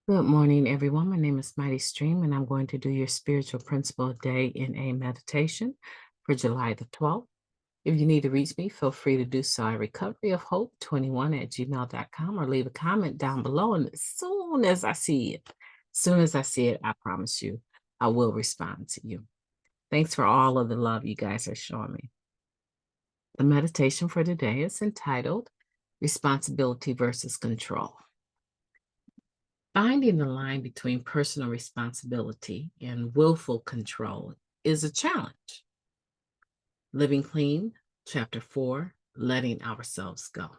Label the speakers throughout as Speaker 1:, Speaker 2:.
Speaker 1: Good morning, everyone. My name is Mighty Stream, and I'm going to do your spiritual principle day in a meditation for July the 12th. If you need to reach me, feel free to do so at recoveryofhope21@gmail.com or leave a comment down below. And as soon as I see it, I promise you, I will respond to you. Thanks for all of the love you guys are showing me. The meditation for today is entitled Responsibility versus Control. Finding the line between personal responsibility and willful control is a challenge. Living Clean, Chapter 4, Letting Ourselves Go.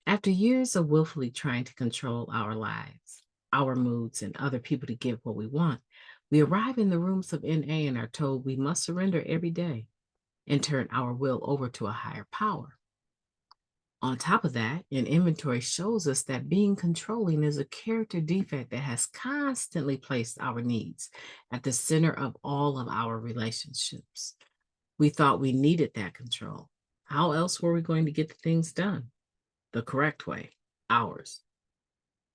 Speaker 1: After years of willfully trying to control our lives, our moods, and other people to get what we want, we arrive in the rooms of NA and are told we must surrender every day and turn our will over to a higher power. On top of that, an inventory shows us that being controlling is a character defect that has constantly placed our needs at the center of all of our relationships. We thought we needed that control. How else were we going to get the things done? The correct way, ours.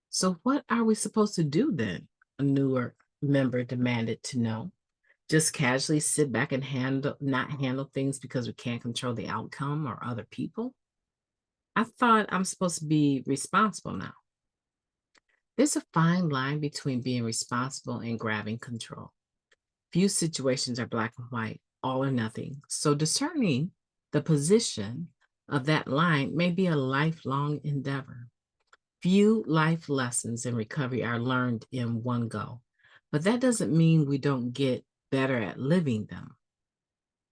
Speaker 1: So what are we supposed to do then? A newer member demanded to know. Just casually sit back and not handle things because we can't control the outcome or other people? I thought I'm supposed to be responsible now. There's a fine line between being responsible and grabbing control. Few situations are black and white, all or nothing. So discerning the position of that line may be a lifelong endeavor. Few life lessons in recovery are learned in one go, but that doesn't mean we don't get better at living them.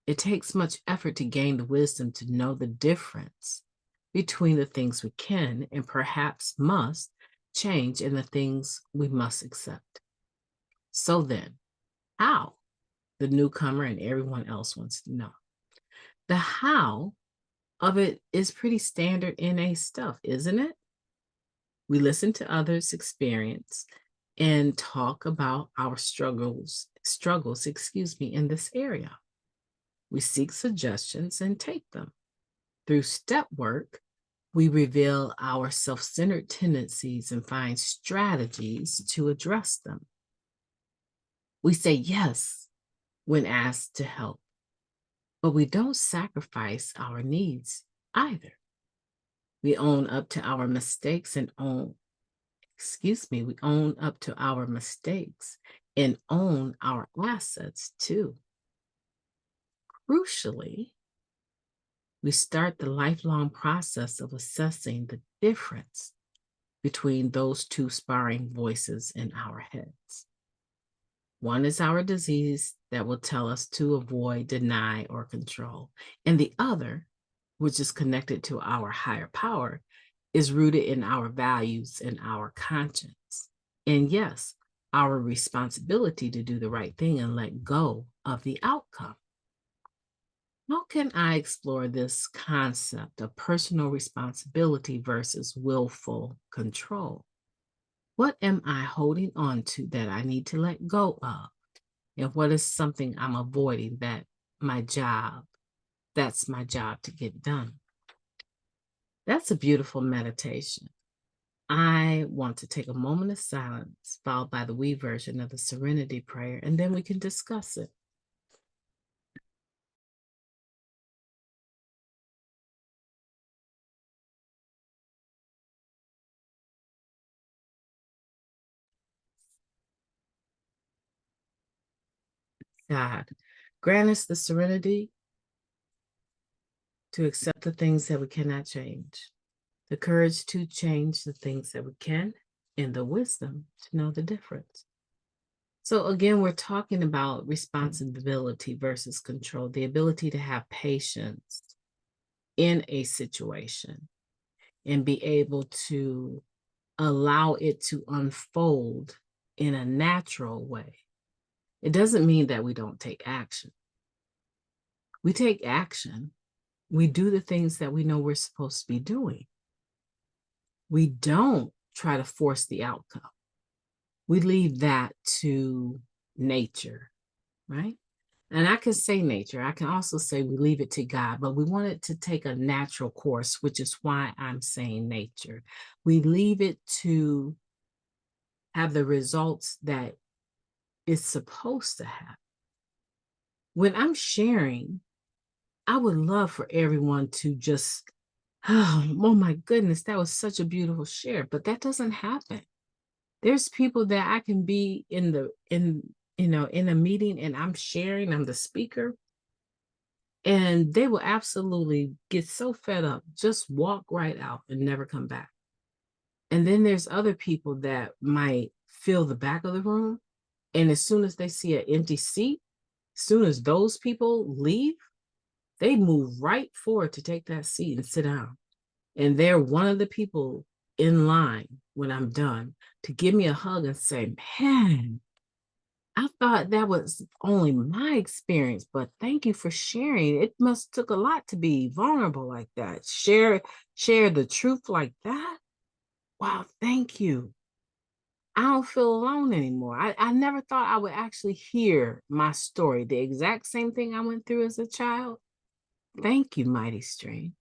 Speaker 1: It takes much effort to gain the wisdom to know the difference between the things we can and perhaps must change and the things we must accept. So then, how? The newcomer and everyone else wants to know. The how of it is pretty standard NA stuff, isn't it? We listen to others' experience and talk about our struggles, in this area. We seek suggestions and take them. Through step work, we reveal our self-centered tendencies and find strategies to address them. We say yes when asked to help, but we don't sacrifice our needs either. We own up to our mistakes and we own up to our mistakes and own our assets too. Crucially, we start the lifelong process of assessing the difference between those two sparring voices in our heads. One is our disease that will tell us to avoid, deny, or control. And the other, which is connected to our higher power, is rooted in our values and our conscience. And yes, our responsibility to do the right thing and let go of the outcome. How can I explore this concept of personal responsibility versus willful control? What am I holding on to that I need to let go of? And what is something I'm avoiding that's my job to get done? That's a beautiful meditation. I want to take a moment of silence, followed by the we version of the Serenity Prayer, and then we can discuss it. God, grant us the serenity to accept the things that we cannot change, the courage to change the things that we can, and the wisdom to know the difference. So again, we're talking about responsibility versus control, the ability to have patience in a situation and be able to allow it to unfold in a natural way. It doesn't mean that we don't take action. We take action. We do the things that we know we're supposed to be doing. We don't try to force the outcome. We leave that to nature, right? And I can say nature. I can also say we leave it to God, but we want it to take a natural course, which is why I'm saying nature. We leave it to have the results that it's supposed to have. When I'm sharing, I would love for everyone to just, oh my goodness, that was such a beautiful share, but that doesn't happen. There's people that I can be in a meeting and I'm sharing, I'm the speaker, and they will absolutely get so fed up, just walk right out and never come back. And then there's other people that might fill the back of the room. And as soon as they see an empty seat, as soon as those people leave, they move right forward to take that seat and sit down. And they're one of the people in line when I'm done to give me a hug and say, man, I thought that was only my experience, but thank you for sharing. It must took a lot to be vulnerable like that. Share the truth like that. Wow, thank you. I don't feel alone anymore. I never thought I would actually hear my story, the exact same thing I went through as a child. Thank you, Mighty Stream.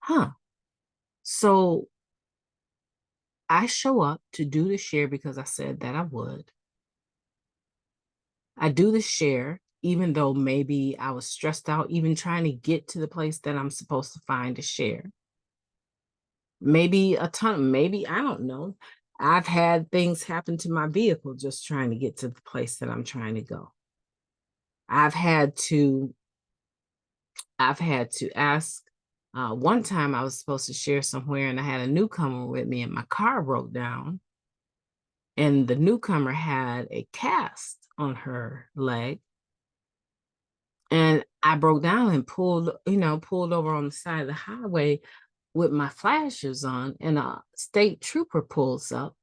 Speaker 1: Huh. So I show up to do the share because I said that I would. I do the share, even though maybe I was stressed out, even trying to get to the place that I'm supposed to find to share. Maybe maybe, I don't know. I've had things happen to my vehicle just trying to get to the place that I'm trying to go. I've had to ask. One time I was supposed to share somewhere and I had a newcomer with me and my car broke down. And the newcomer had a cast on her leg. And I broke down and pulled over on the side of the highway with my flashers on, and a state trooper pulls up,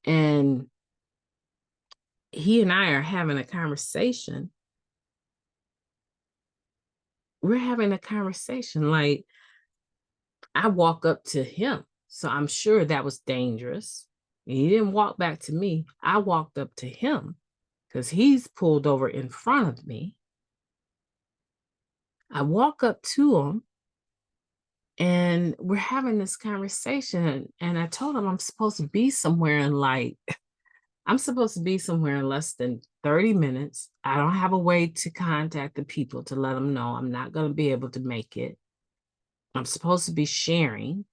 Speaker 1: and he and I are having a conversation. We're having a conversation. Like, I walk up to him. So I'm sure that was dangerous. And he didn't walk back to me. I walked up to him because he's pulled over in front of me. I walk up to him and we're having this conversation. And I told him I'm supposed to be somewhere in less than 30 minutes. I don't have a way to contact the people to let them know I'm not going to be able to make it. I'm supposed to be sharing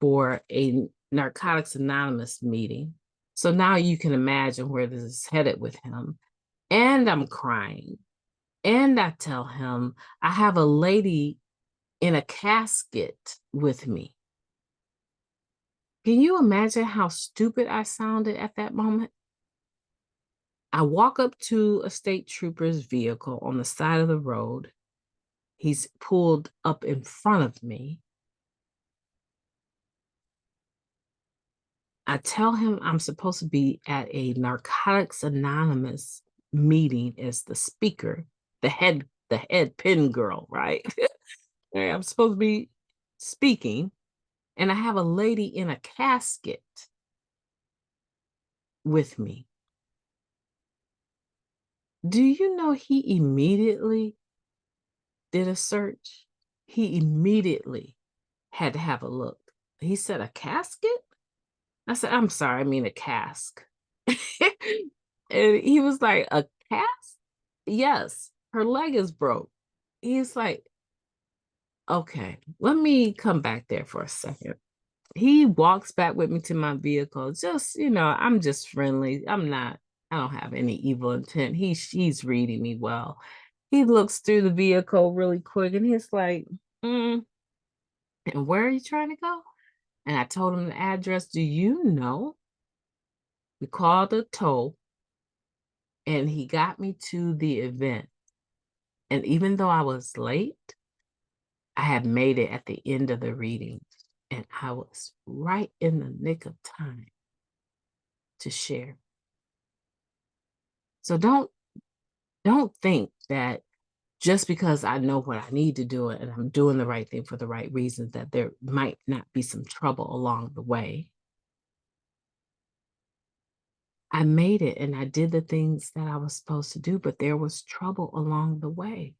Speaker 1: for a Narcotics Anonymous meeting. So now you can imagine where this is headed with him. And I'm crying. And I tell him I have a lady in a casket with me. Can you imagine how stupid I sounded at that moment? I walk up to a state trooper's vehicle on the side of the road. He's pulled up in front of me. I tell him I'm supposed to be at a Narcotics Anonymous meeting as the speaker, the head pin girl, right? I'm supposed to be speaking, and I have a lady in a casket with me. Do you know he immediately did a search? He immediately had to have a look. He said, a casket? I said, I'm sorry, I mean a cask. And he was like, a cask? Yes, her leg is broke. He's like, okay, let me come back there for a second. He walks back with me to my vehicle. Just, I'm just friendly. I don't have any evil intent. He's reading me well. He looks through the vehicle really quick and he's like, and where are you trying to go? And I told him the address. Do you know? We called H.O.O.D and he got me to the event. And even though I was late, I had made it at the end of the reading. And I was right in the nick of time to share. So don't think that just because I know what I need to do and I'm doing the right thing for the right reasons, that there might not be some trouble along the way. I made it and I did the things that I was supposed to do, but there was trouble along the way.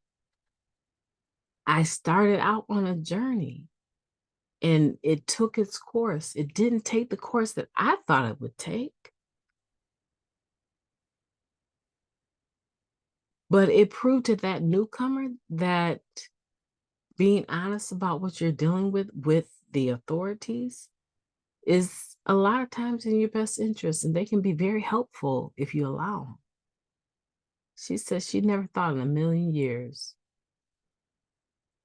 Speaker 1: I started out on a journey. And it took its course. It didn't take the course that I thought it would take, but it proved to that newcomer that being honest about what you're dealing with the authorities is a lot of times in your best interest, and they can be very helpful if you allow them. She says she never thought in a million years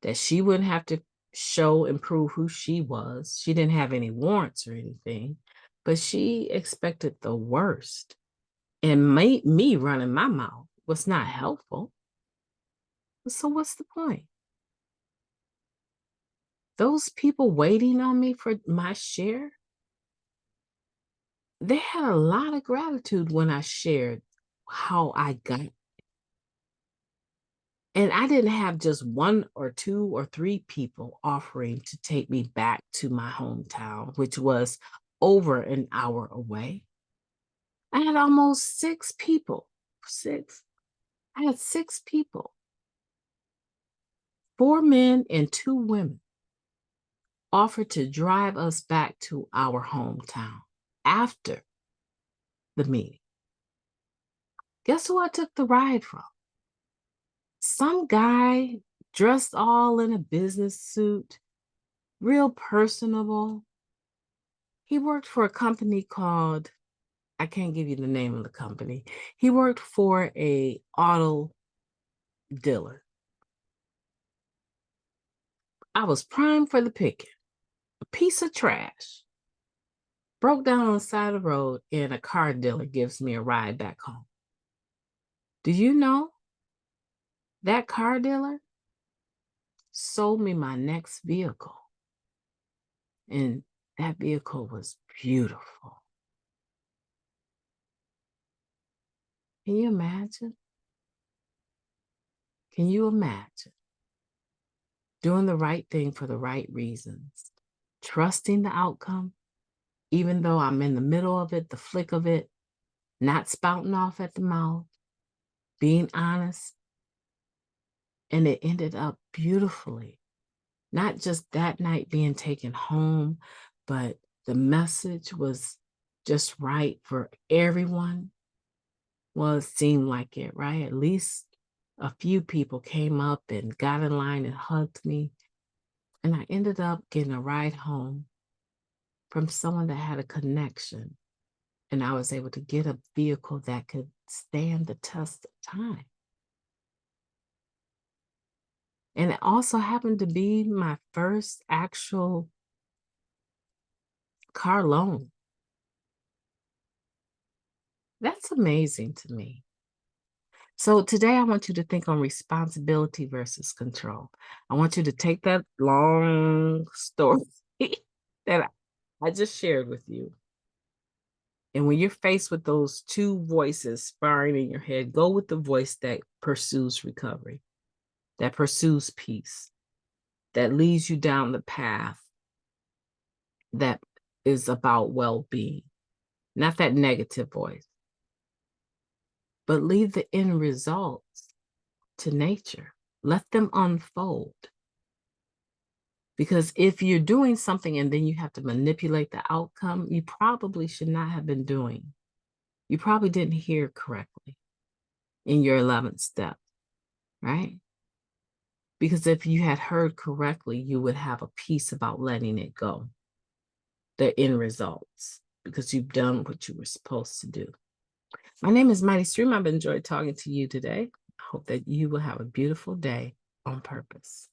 Speaker 1: that she wouldn't have to show and prove who she was. She didn't have any warrants or anything, but she expected the worst. And me running my mouth was not helpful. So what's the point? Those people waiting on me for my share, they had a lot of gratitude when I shared how I got. And I didn't have just one or two or three people offering to take me back to my hometown, which was over an hour away. I had almost six people. Six. I had six people, four men and two women, offered to drive us back to our hometown after the meeting. Guess who I took the ride from? Some guy dressed all in a business suit, real personable. He worked for a company called, I can't give you the name of the company. He worked for a auto dealer. I was primed for the picking. A piece of trash. Broke down on the side of the road, and a car dealer gives me a ride back home. Do you know that car dealer sold me my next vehicle? And that vehicle was beautiful. Can you imagine? Can you imagine doing the right thing for the right reasons, trusting the outcome, even though I'm in the middle of it, the flick of it, not spouting off at the mouth, being honest, and it ended up beautifully. Not just that night being taken home, but the message was just right for everyone. Well, it seemed like it, right? At least a few people came up and got in line and hugged me. And I ended up getting a ride home from someone that had a connection. And I was able to get a vehicle that could stand the test of time. And it also happened to be my first actual car loan. That's amazing to me. So today I want you to think on responsibility versus control. I want you to take that long story that I just shared with you. And when you're faced with those two voices sparring in your head, go with the voice that pursues recovery, that pursues peace, that leads you down the path that is about well-being, not that negative voice. But leave the end results to nature. Let them unfold. Because if you're doing something and then you have to manipulate the outcome, you probably should not have been doing. You probably didn't hear correctly in your 11th step, right? Because if you had heard correctly, you would have a peace about letting it go, the end results, because you've done what you were supposed to do. My name is Mighty Stream. I've enjoyed talking to you today. I hope that you will have a beautiful day on purpose.